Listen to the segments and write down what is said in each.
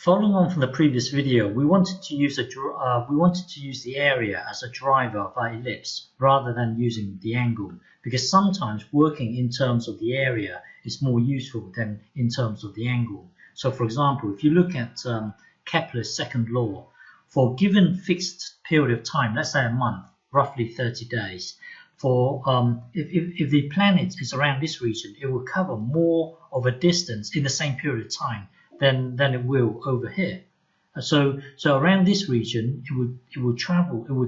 Following on from the previous video, we wanted to use the area as a driver of our ellipse rather than using the angle, because sometimes working in terms of the area is more useful than in terms of the angle. So for example, if you look at Kepler's second law, for a given fixed period of time, let's say a month, roughly 30 days, for if the planet is around this region, it will cover more of a distance in the same period of time than it will over here. So around this region, it would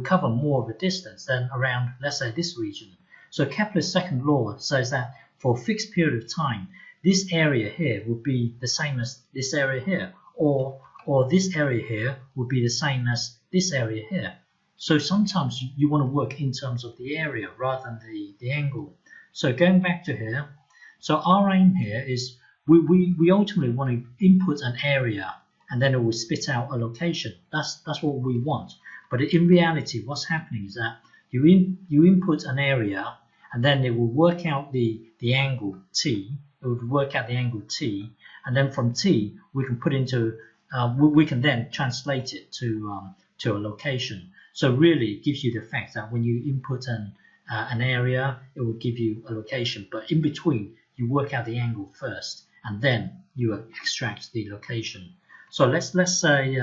cover more of a distance than around, let's say, this region. So Kepler's second law says that for a fixed period of time, this area here would be the same as this area here, or this area here would be the same as this area here. So sometimes you want to work in terms of the area rather than the angle. So going back to here, so our aim here is we ultimately want to input an area and then it will spit out a location. That's what we want. But in reality, what's happening is that you input an area and then it will work out the angle t. It would work out the angle t, and then from t we can put into we can then translate it to a location. So really, it gives you the fact that when you input an area, it will give you a location. But in between, you work out the angle first, and then you extract the location. So let's say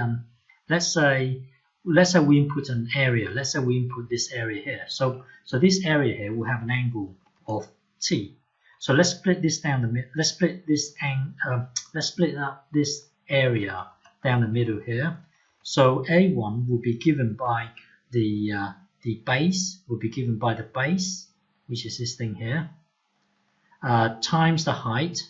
we input an area. Let's say we input this area here. So this area here will have an angle of t. So let's split this down the middle. Let's split up this area down the middle here. So A1 will be given by the base, will be given by the base, which is this thing here, times the height,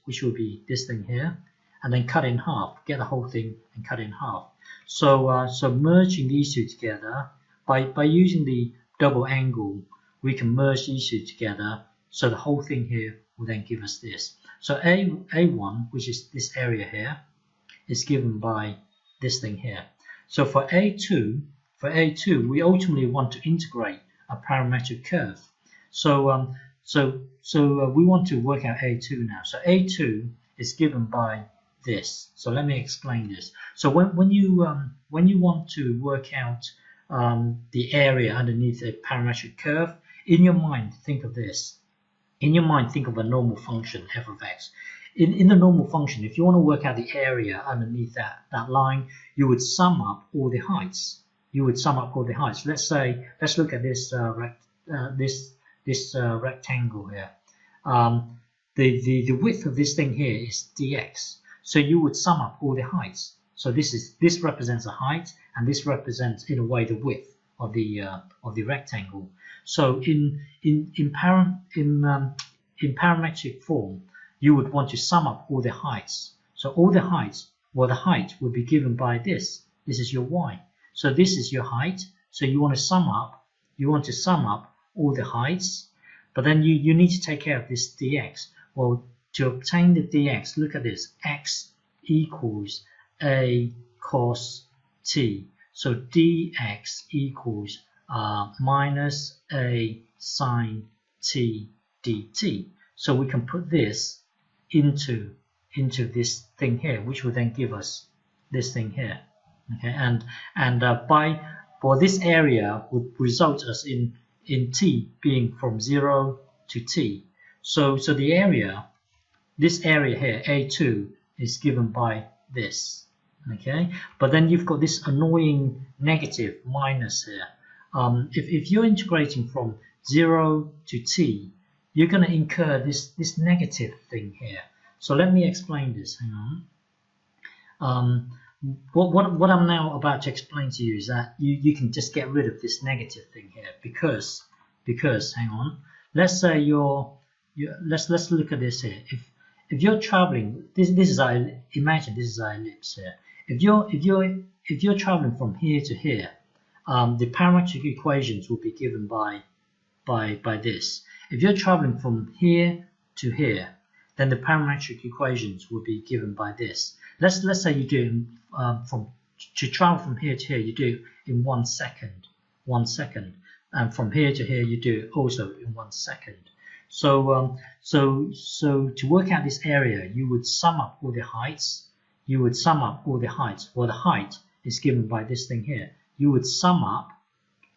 which will be this thing here, and then cut in half. Get the whole thing and cut in half. So merging these two together by using the double angle, we can merge these two together. So the whole thing here will then give us this. So A1, which is this area here, is given by this thing here. So for A2, we ultimately want to integrate a parametric curve. So we want to work out A2 now. So A2 is given by this. So let me explain this. So when you want to work out the area underneath a parametric curve, in your mind think of this. In your mind, think of a normal function f of x. In the normal function, if you want to work out the area underneath that line, you would sum up all the heights. Let's look at this rectangle here. The width of this thing here is dx. So you would sum up all the heights. So this represents a height, and this represents, in a way, the width of the rectangle. So in parametric form, you would want to sum up all the heights. So all the heights, well, the height would be given by this. This is your y. So this is your height. So you want to sum up all the heights, but then you need to take care of this dx. Well, to obtain the dx, look at this. X equals a cos t. So dx equals minus a sine t dt. So we can put this into this thing here, which will then give us this thing here. Okay, and for this area would result us in t being from 0 to t. So the area, this area here, A2, is given by this. Okay, but then you've got this annoying negative minus here. If you're integrating from 0 to t, you're going to incur this negative thing here. So let me explain this. Hang on. What I'm now about to explain to you is that you can just get rid of this negative thing here because hang on. Let's say let's look at this here. If you're traveling, imagine this is our ellipse here. If you're traveling from here to here, the parametric equations will be given by this. If you're traveling from here to here, then the parametric equations will be given by this. Let's say you do to travel from here to here, you do it in 1 second, and from here to here you do it also in 1 second. So to work out this area, you would sum up all the heights. you would sum up all the heights. Well, the height is given by this thing here. You would sum up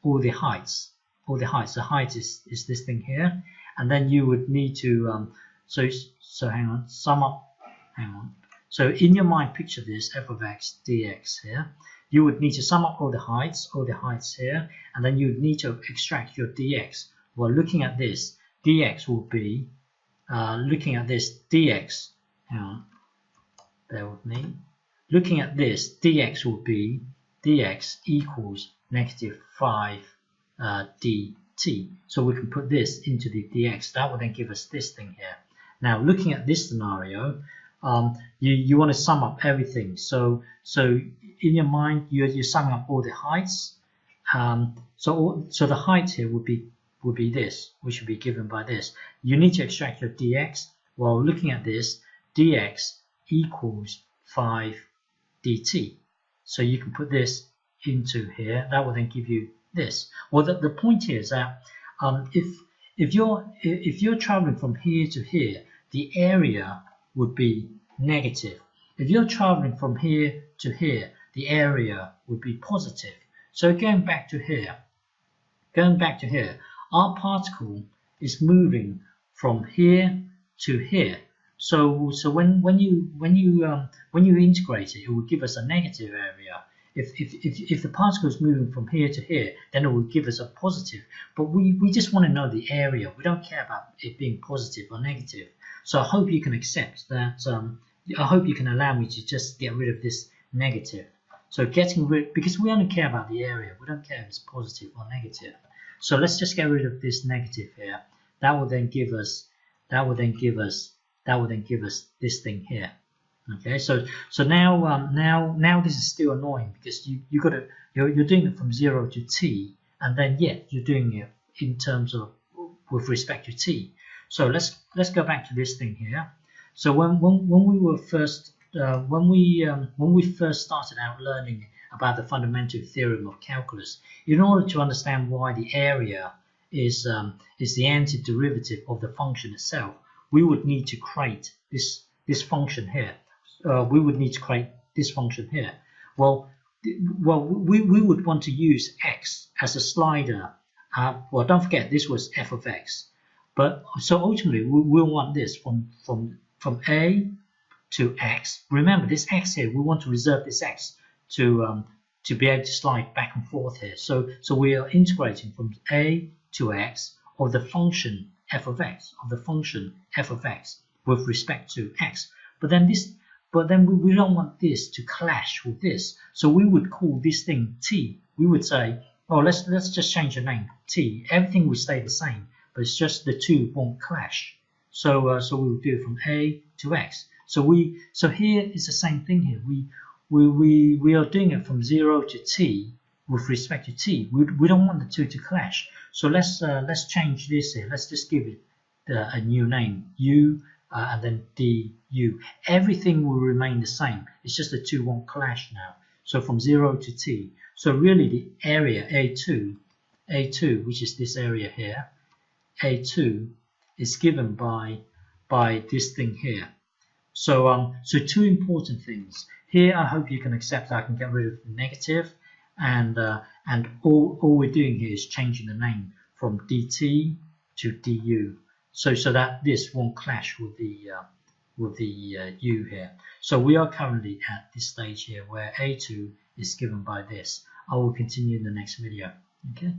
all the heights. All the heights. The height is this thing here, and then you would need to so hang on. Sum up. Hang on. So in your mind, picture this f of x dx here. You would need to sum up all the heights here, and then you would need to extract your dx. Well, looking at this, dx will be looking at this dx. Hang on. Bear with me. Looking at this, dx will be dx equals negative 5 dt. So we can put this into the dx. That will then give us this thing here. Now, looking at this scenario, you want to sum up everything. So in your mind, you're summing up all the heights. So the height here would be this, which would be given by this. You need to extract your dx. Well, looking at this, dx equals 5 dt. So you can put this into here. That will then give you this. Well, the point here is that if you're traveling from here to here, the area would be negative. If you're traveling from here to here, the area would be positive. So going back to here, our particle is moving from here to here. So when you integrate it, it will give us a negative area. If the particle is moving from here to here, then it will give us a positive. But we just want to know the area. We don't care about it being positive or negative. So I hope you can accept that. I hope you can allow me to just get rid of this negative. So getting rid, because we only care about the area. We don't care if it's positive or negative. So let's just get rid of this negative here. That will then give us this thing here. Okay, so now this is still annoying because you're doing it from 0 to t, and then yet you're doing it in terms of with respect to t. So let's go back to this thing here. So when we first started out learning about the fundamental theorem of calculus, in order to understand why the area is the antiderivative of the function itself, we would need to create this function here. We would need to create this function here. Well, we would want to use x as a slider. Well, don't forget this was f of x. But so ultimately we'll want this from a to x. Remember this x here. We want to reserve this x to be able to slide back and forth here. So we are integrating from a to x of the function f of x with respect to x. But then we don't want this to clash with this. So we would call this thing t. We would say, oh, let's just change the name t. Everything will stay the same, but it's just the two won't clash. So we will do it from a to x. So here is the same thing here. We are doing it from 0 to t with respect to t. We don't want the two to clash. So let's change this here. Let's just give it a new name, u, and then du. Everything will remain the same. It's just the two won't clash now. So from 0 to t. So really the area A2, which is this area here, A2 is given by this thing here. So two important things. Here I hope you can accept that I can get rid of the negative, and all we're doing here is changing the name from dt to du. So that this won't clash with the u here. So we are currently at this stage here where A2 is given by this. I will continue in the next video. Okay.